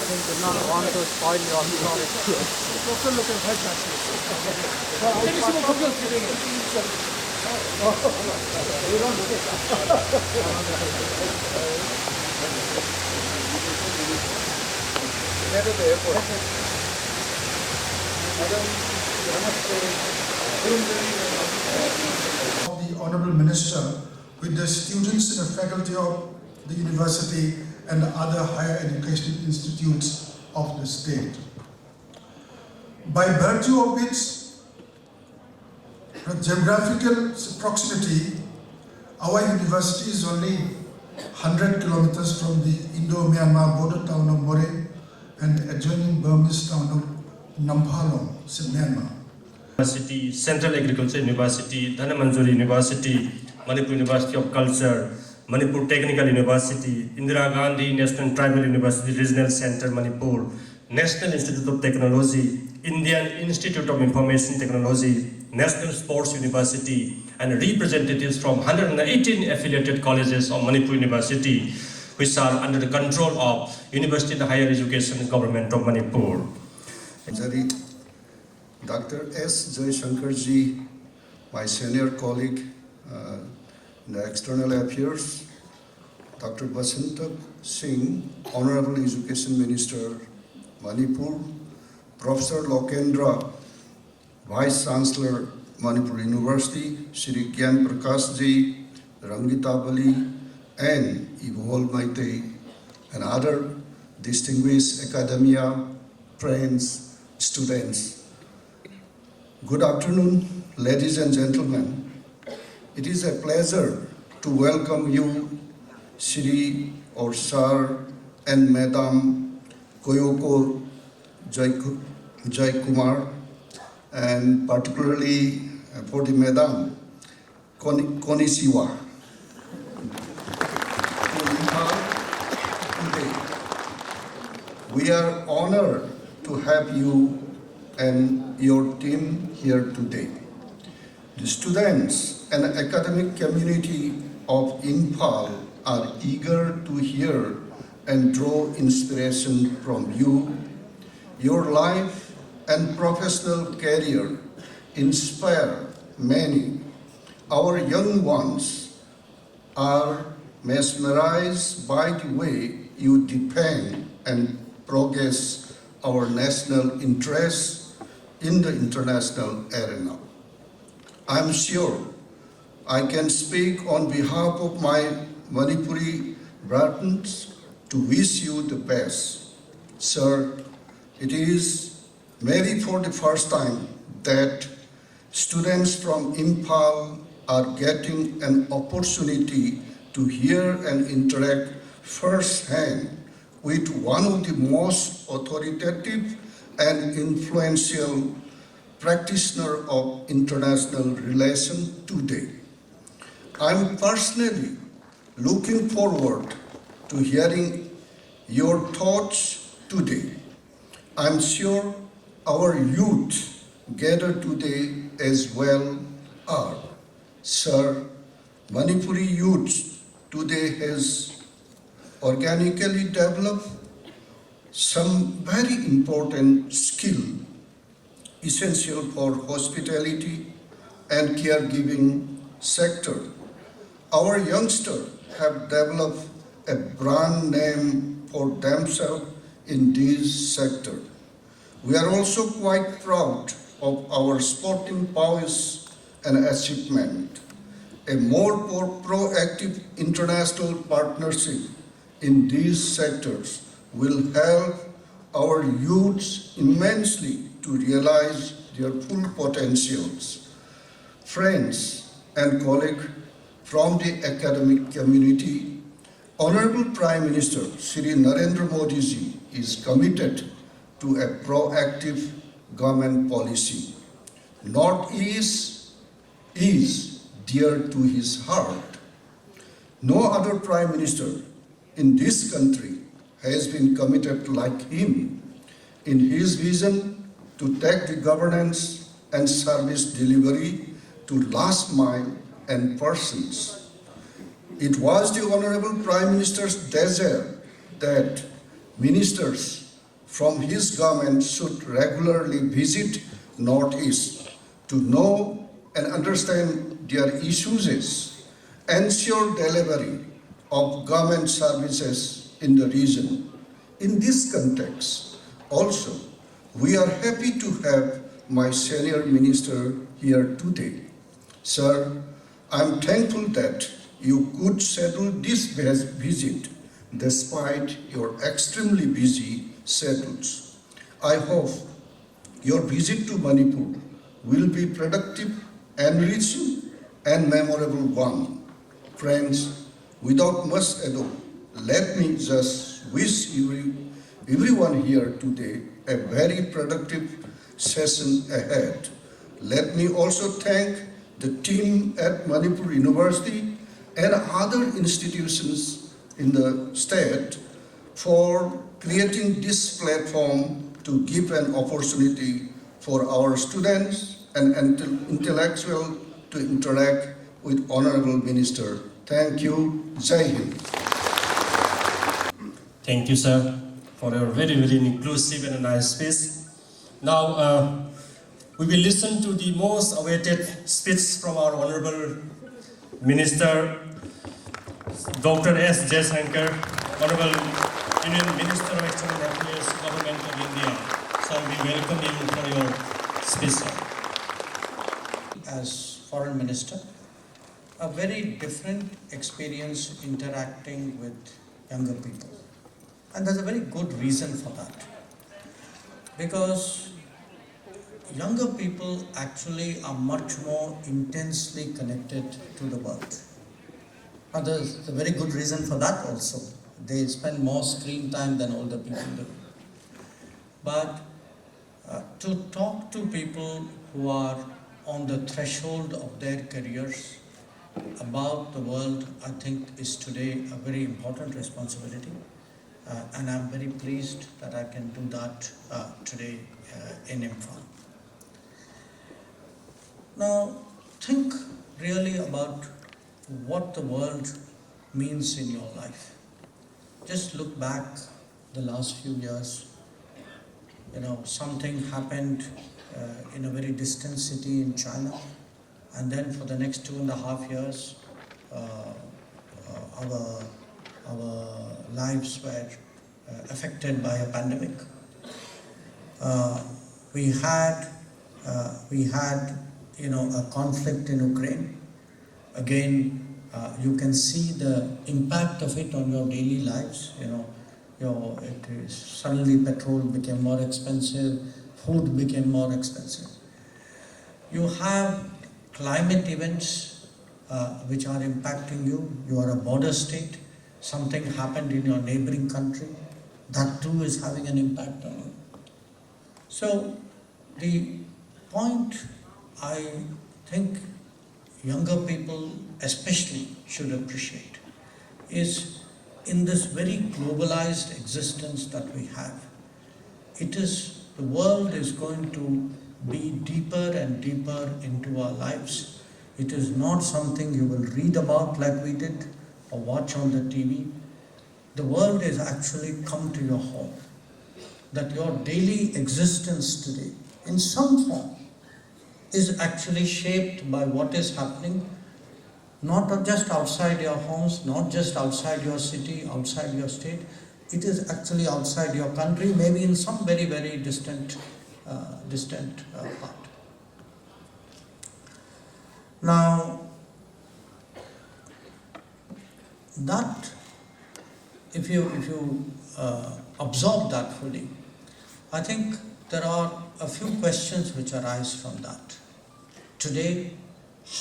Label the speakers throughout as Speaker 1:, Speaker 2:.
Speaker 1: did not want to spoil your story.
Speaker 2: Of the Honourable Minister with the students and the faculty of the university and the other higher education institutes of the state. By virtue of its geographical proximity, our university is only 100 kilometers from the Indo-Myanmar border town of More and adjoining Burmese town of Imphal, Myanmar.
Speaker 3: University, Central Agriculture University, Dhanamanjuri University, Manipur University of Culture, Manipur Technical University, Indira Gandhi National Tribal University Regional Center Manipur, National Institute of Technology, Indian Institute of Information Technology, National Sports University, and representatives from 118 affiliated colleges of Manipur University, which are under the control of University and Higher Education Government of Manipur.
Speaker 4: Dr.S.Jaishanker ji, my senior colleague in the External Affairs, Dr. Basanta Singh, Honorable Education Minister, Manipur, Professor Lokendra, Vice Chancellor, Manipur University, Shri Gyan Prakash ji, Rangita Bali, and Imphal Maite, and other distinguished academia, friends, students. Good afternoon, ladies and gentlemen. It is a pleasure to welcome you, Shri or Sir and Madam Koyoko Jaikumar, and particularly for the Madam Konnichiwa. We are honored to have you and your team here today. The students and academic community of Imphal are eager to hear and draw inspiration from you. Your life and professional career inspire many. Our young ones are mesmerized by the way you defend and progress our national interests in the international arena. I'm sure I can speak on behalf of my Manipuri brethren to wish you the best. Sir, it is maybe for the first time that students from Imphal are getting an opportunity to hear and interact firsthand with one of the most authoritative and influential practitioner of international relations today. I'm personally looking forward to hearing your thoughts today. I'm sure our youth gathered today as well are. Sir, Manipuri youth today has organically developed some very important skill essential for hospitality and caregiving sector. Our youngsters have developed a brand name for themselves in this sector. We are also quite proud of our sporting prowess and achievement. A more proactive international partnership in these sectors will help our youths immensely to realize their full potentials. Friends and colleagues from the academic community, Honorable Prime Minister Shri Narendra Modi ji is committed to a proactive government policy. Northeast is dear to his heart. No other Prime Minister in this country has been committed like him in his vision to take the governance and service delivery to last mile and persons. It was the Honorable Prime Minister's desire that ministers from his government should regularly visit Northeast to know and understand their issues, ensure delivery of government services in the region. In this context, also, we are happy to have my senior minister here today. Sir, I am thankful that you could schedule this visit despite your extremely busy schedules. I hope your visit to Manipur will be productive, enriching, and memorable one. Friends, without much ado, let me just wish everyone here today a very productive session ahead. Let me also thank the team at Manipur University and other institutions in the state for creating this platform to give an opportunity for our students and intellectuals to interact with Honorable Minister. Thank you. Jai Hind.
Speaker 3: Thank you, sir, for your very, very inclusive and nice speech. Now, we will listen to the most awaited speech from our Honorable Minister, Dr.S.Jaishanker, Honorable Union Minister of External Affairs, Government of India. So we welcome you for your speech, sir.
Speaker 1: As Foreign Minister, a very different experience interacting with younger people. And there's a very good reason for that. Because younger people actually are much more intensely connected to the world. Now there's a very good reason for that also. They spend more screen time than older people do. But to talk to people who are on the threshold of their careers about the world, I think is today a very important responsibility. And I'm very pleased that I can do that today in Imphal. Now, think really about what the world means in your life. Just look back the last few years. You know, something happened in a very distant city in China, and then for the next 2.5 years, our lives were affected by a pandemic. We had a conflict in Ukraine. Again, you can see the impact of it on your daily lives. Suddenly petrol became more expensive, food became more expensive. You have climate events which are impacting you. You are a border state. Something happened in your neighboring country. That too is having an impact on you. So the point I think younger people especially should appreciate is in this very globalized existence that we have, the world is going to be deeper and deeper into our lives. It is not something you will read about like we did or watch on the TV. The world is actually come to your home. That your daily existence today, in some form, is actually shaped by what is happening, not just outside your homes, not just outside your city, outside your state. It is actually outside your country, maybe in some very, very distant part. Now, that if you absorb that fully, I think there are a few questions which arise from that. Today,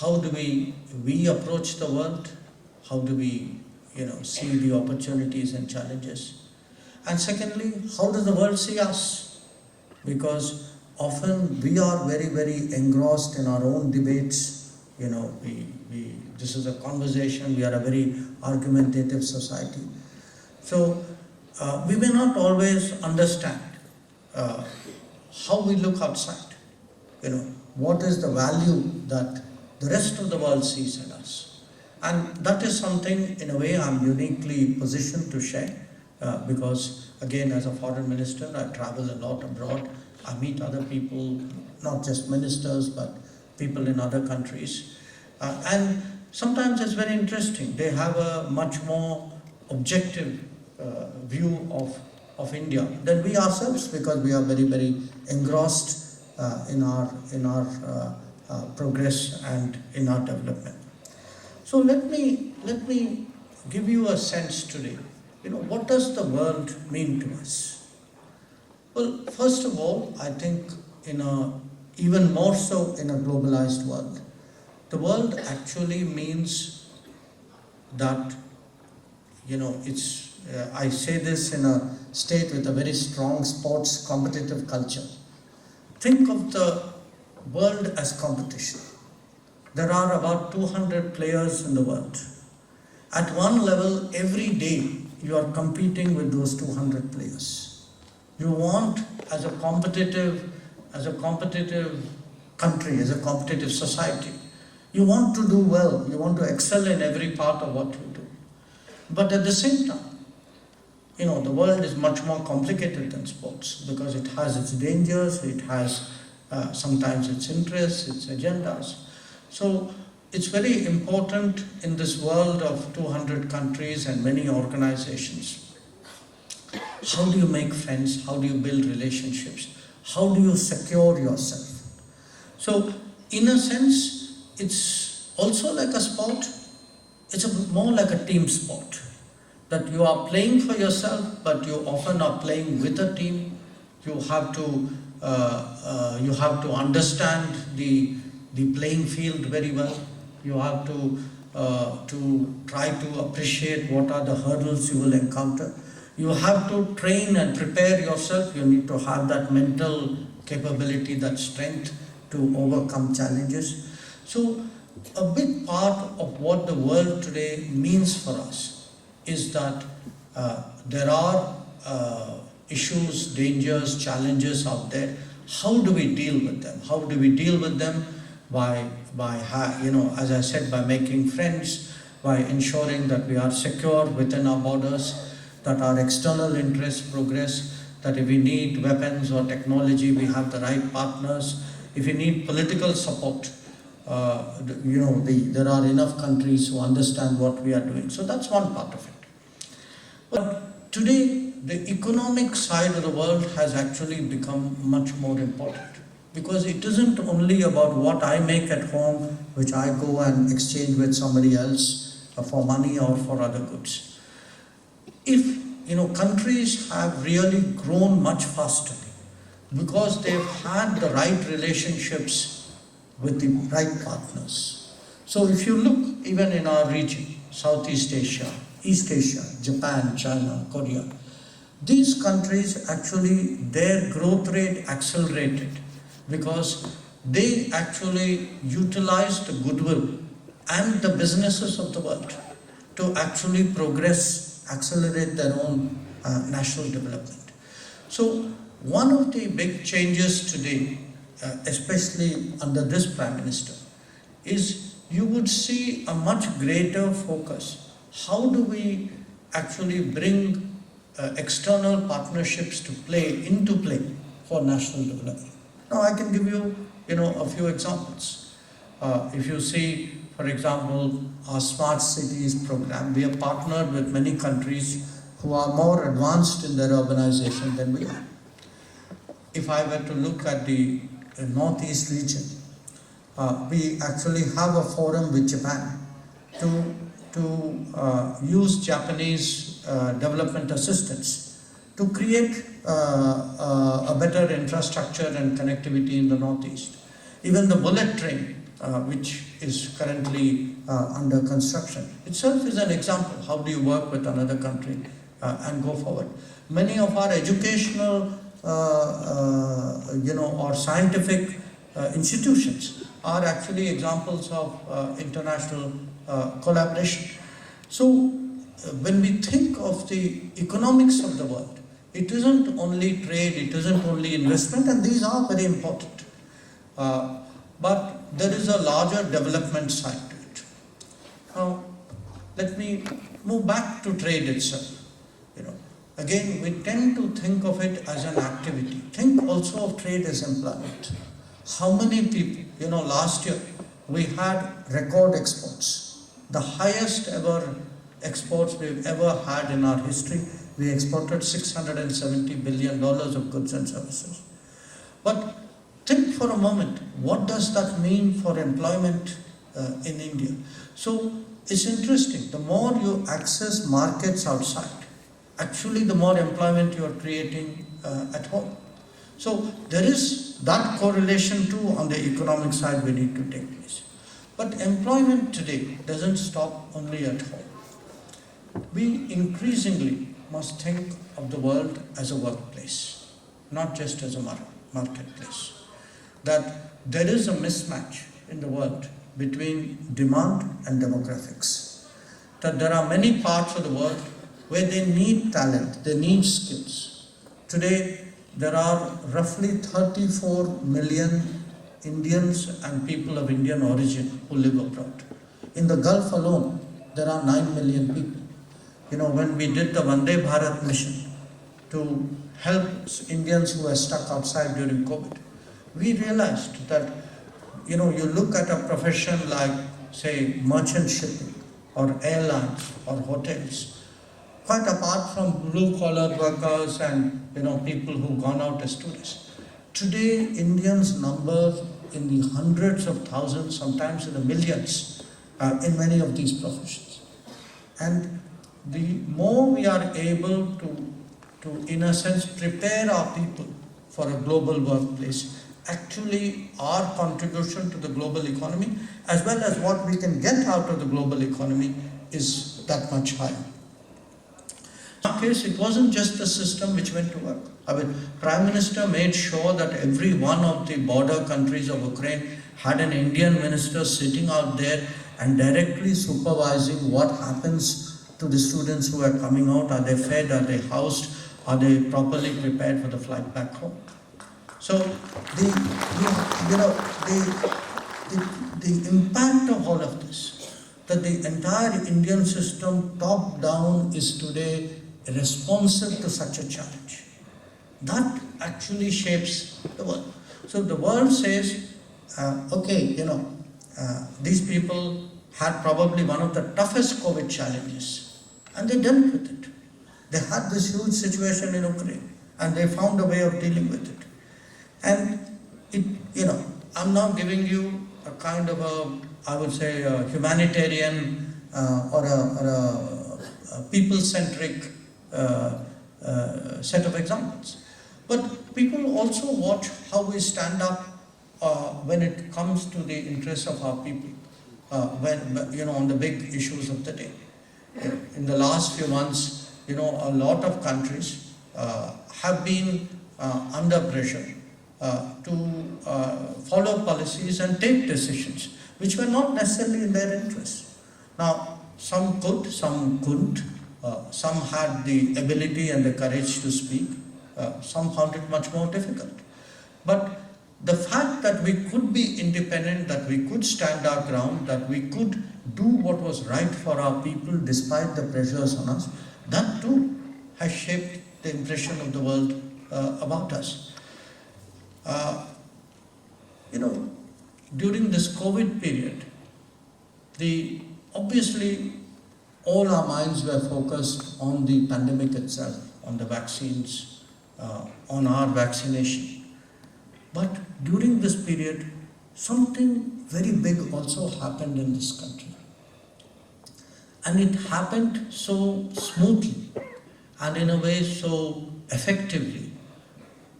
Speaker 1: how do we approach the world? How do we see the opportunities and challenges? And secondly, how does the world see us? Because often we are very, very engrossed in our own debates. This is a conversation, we are a very argumentative society. So we may not always understand how we look outside. What is the value that the rest of the world sees in us? And that is something, in a way, I'm uniquely positioned to share. because again, as a foreign minister, I travel a lot abroad. I meet other people, not just ministers, but people in other countries. And sometimes it's very interesting. They have a much more objective view of India than we ourselves, because we are very, very engrossed in our progress and in our development. So let me give you a sense today. What does the world mean to us? Well, first of all, I think even more so in a globalized world, the world actually means that, I say this in a state with a very strong sports competitive culture. Think of the world as competition. There are about 200 players in the world. At one level, every day, you are competing with those 200 players. You want, as a competitive country, as a competitive society, you want to do well, you want to excel in every part of what you do. But at the same time, the world is much more complicated than sports, because it has its dangers, it has sometimes its interests, its agendas. So it's very important in this world of 200 countries and many organizations. How do you make friends? How do you build relationships? How do you secure yourself? So in a sense, it's also like a sport. It's more like a team sport, that you are playing for yourself, but you often are playing with a team. You have to understand the playing field very well. You have to try to appreciate what are the hurdles you will encounter. You have to train and prepare yourself. You need to have that mental capability, that strength to overcome challenges. So a big part of what the world today means for us is that there are issues, dangers, challenges out there. How do we deal with them? How do we deal with them? By as I said, by making friends, by ensuring that we are secure within our borders, that our external interests progress, that if we need weapons or technology, we have the right partners. If we need political support, there are enough countries who understand what we are doing. So that's one part of it. But today, the economic side of the world has actually become much more important, because it isn't only about what I make at home, which I go and exchange with somebody else for money or for other goods. If countries have really grown much faster because they've had the right relationships with the right partners. So if you look even in our region, Southeast Asia, East Asia, Japan, China, Korea, these countries actually, their growth rate accelerated because they actually utilized the goodwill and the businesses of the world to actually progress, accelerate their own national development. So one of the big changes today, especially under this Prime Minister, is you would see a much greater focus. How do we actually bring external partnerships into play for national development? Now I can give you, a few examples. If you see, for example, our Smart Cities program, we have partnered with many countries who are more advanced in their urbanization than we are. If I were to look at the Northeast region, we actually have a forum with Japan to use Japanese development assistance to create a better infrastructure and connectivity in the Northeast. Even the bullet train, which is currently under construction, itself is an example. How do you work with another country and go forward? Many of our educational or scientific institutions are actually examples of international collaboration. So when we think of the economics of the world, it isn't only trade, it isn't only investment, and these are very important. But there is a larger development side to it. Now, let me move back to trade itself. again, we tend to think of it as an activity. Think also of trade as employment. How many people, last year we had record exports, the highest ever exports we've ever had in our history. We exported $670 billion of goods and services. But think for a moment, what does that mean for employment in India? So it's interesting, the more you access markets outside, actually the more employment you are creating at home. So there is that correlation too on the economic side we need to take place. But employment today doesn't stop only at home. We increasingly must think of the world as a workplace, not just as a marketplace. That there is a mismatch in the world between demand and demographics. That there are many parts of the world where they need talent, they need skills. Today, there are roughly 34 million Indians and people of Indian origin who live abroad. In the Gulf alone, there are 9 million people. When we did the Vande Bharat mission to help Indians who were stuck outside during COVID, we realized that, you look at a profession like, say, merchant shipping or airlines or hotels, quite apart from blue-collar workers and, people who've gone out as tourists. Today, Indians number in the hundreds of thousands, sometimes in the millions, in many of these professions. And the more we are able to in a sense, prepare our people for a global workplace, actually our contribution to the global economy, as well as what we can get out of the global economy, is that much higher. In our case, it wasn't just the system which went to work. Prime Minister made sure that every one of the border countries of Ukraine had an Indian minister sitting out there and directly supervising what happens to the students who are coming out. Are they fed? Are they housed? Are they properly prepared for the flight back home? So the impact of all of this, that the entire Indian system top down is today responsive to such a challenge, that actually shapes the world. So the world says, these people had probably one of the toughest COVID challenges, and they dealt with it. They had this huge situation in Ukraine, and they found a way of dealing with it. And I'm now giving you a kind of a humanitarian or a people-centric set of examples. But people also watch how we stand up when it comes to the interests of our people, on the big issues of the day. In the last few months, a lot of countries have been under pressure to follow policies and take decisions which were not necessarily in their interest. Now, some could, some couldn't. Some had the ability and the courage to speak. Some found it much more difficult. But the fact that we could be independent, that we could stand our ground, that we could do what was right for our people despite the pressures on us, that too has shaped the impression of the world about us. During this COVID period, obviously all our minds were focused on the pandemic itself, on the vaccines, on our vaccination. But during this period, something very big also happened in this country. And it happened so smoothly and in a way so effectively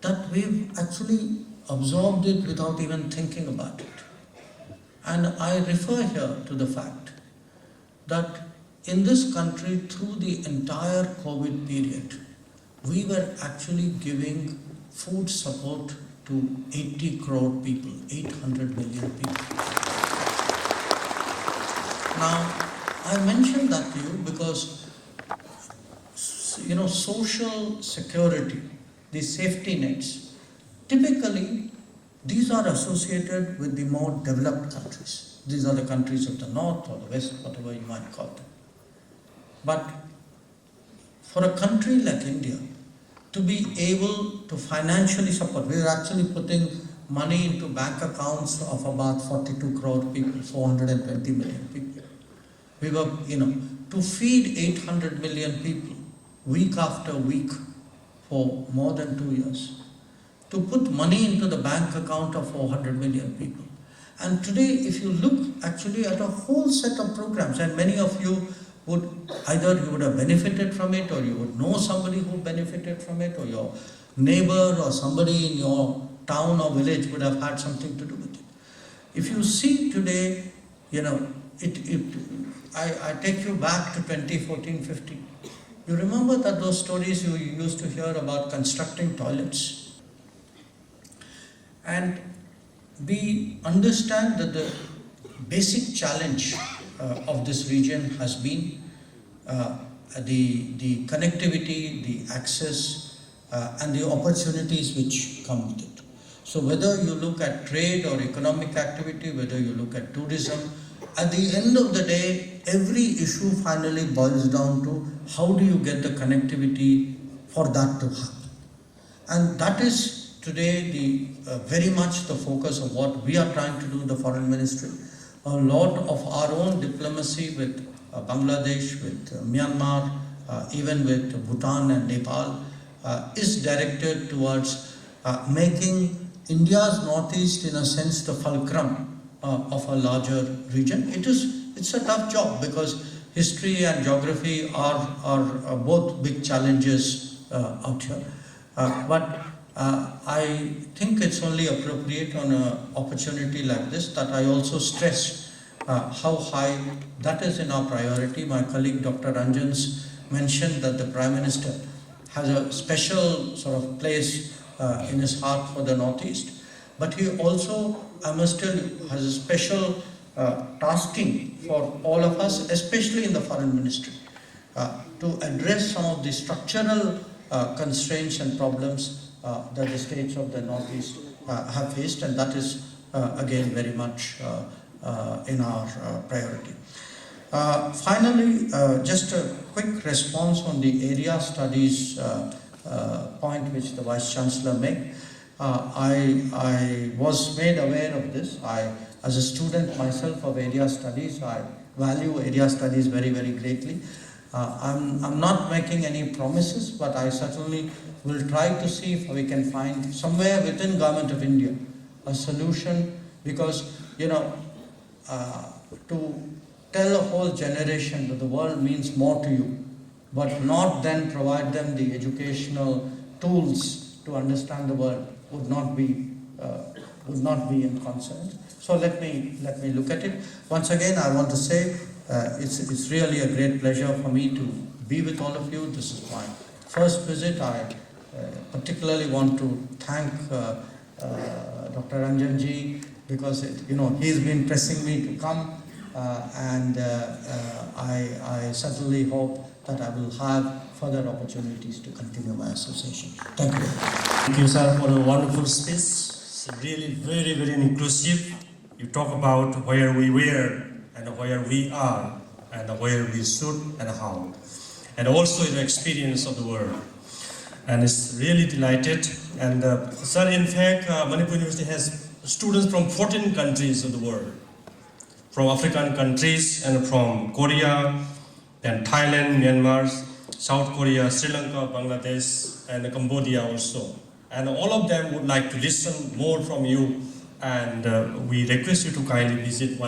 Speaker 1: that we've actually absorbed it without even thinking about it. And I refer here to the fact that in this country, through the entire COVID period, we were actually giving food support to 80 crore people, 800 million people. Now, I mention that to you because, social security, the safety nets, typically these are associated with the more developed countries. These are the countries of the north or the west, whatever you might call them. But for a country like India to be able to financially support, we are actually putting money into bank accounts of about 42 crore people, 420 million people. We were, to feed 800 million people week after week for more than 2 years, to put money into the bank account of 400 million people. And today, if you look actually at a whole set of programs, and many of you would either you would have benefited from it, or you would know somebody who benefited from it, or your neighbor or somebody in your town or village would have had something to do with it. If you see today, I take you back to 2014-15. You remember that those stories you used to hear about constructing toilets? And we understand that the basic challenge of this region has been the connectivity, the access, and the opportunities which come with it. So whether you look at trade or economic activity, whether you look at tourism, at the end of the day, every issue finally boils down to how do you get the connectivity for that to happen. And that is today very much the focus of what we are trying to do in the Foreign Ministry. A lot of our own diplomacy with Bangladesh, with Myanmar, even with Bhutan and Nepal is directed towards making India's northeast, in a sense, the fulcrum of a larger region. It's a tough job because history and geography are both big challenges out here. But I think it's only appropriate on an opportunity like this that I also stress how high that is in our priority. My colleague Dr. Ranjan's mentioned that the Prime Minister has a special sort of place in his heart for the Northeast. But he also, I must tell you, has a special tasking for all of us, especially in the Foreign Ministry, to address some of the structural constraints and problems that the states of the Northeast have faced, and that is again very much in our priority. Finally, just a quick response on the area studies point which the Vice Chancellor made. I was made aware of this. As a student myself of area studies, I value area studies very, very greatly. I'm not making any promises, but I certainly will try to see if we can find somewhere within Government of India a solution, because to tell a whole generation that the world means more to you, but not then provide them the educational tools to understand the world would not be in consonance. So let me look at it. Once again, I want to say it's really a great pleasure for me to be with all of you. This is my first visit. I particularly want to thank Dr. Ranjan ji, because he's been pressing me to come, and I certainly hope that I will have further opportunities to continue my association. Thank you.
Speaker 3: Thank you, sir, for a wonderful speech. It's really very, very inclusive. You talk about where we were and where we are and where we should and how, and also the experience of the world. And it's really delighted. And sir, in fact, Manipur University has students from 14 countries of the world, from African countries and from Korea, and Thailand, Myanmar, South Korea, Sri Lanka, Bangladesh, and Cambodia also. And all of them would like to listen more from you, and we request you to kindly visit one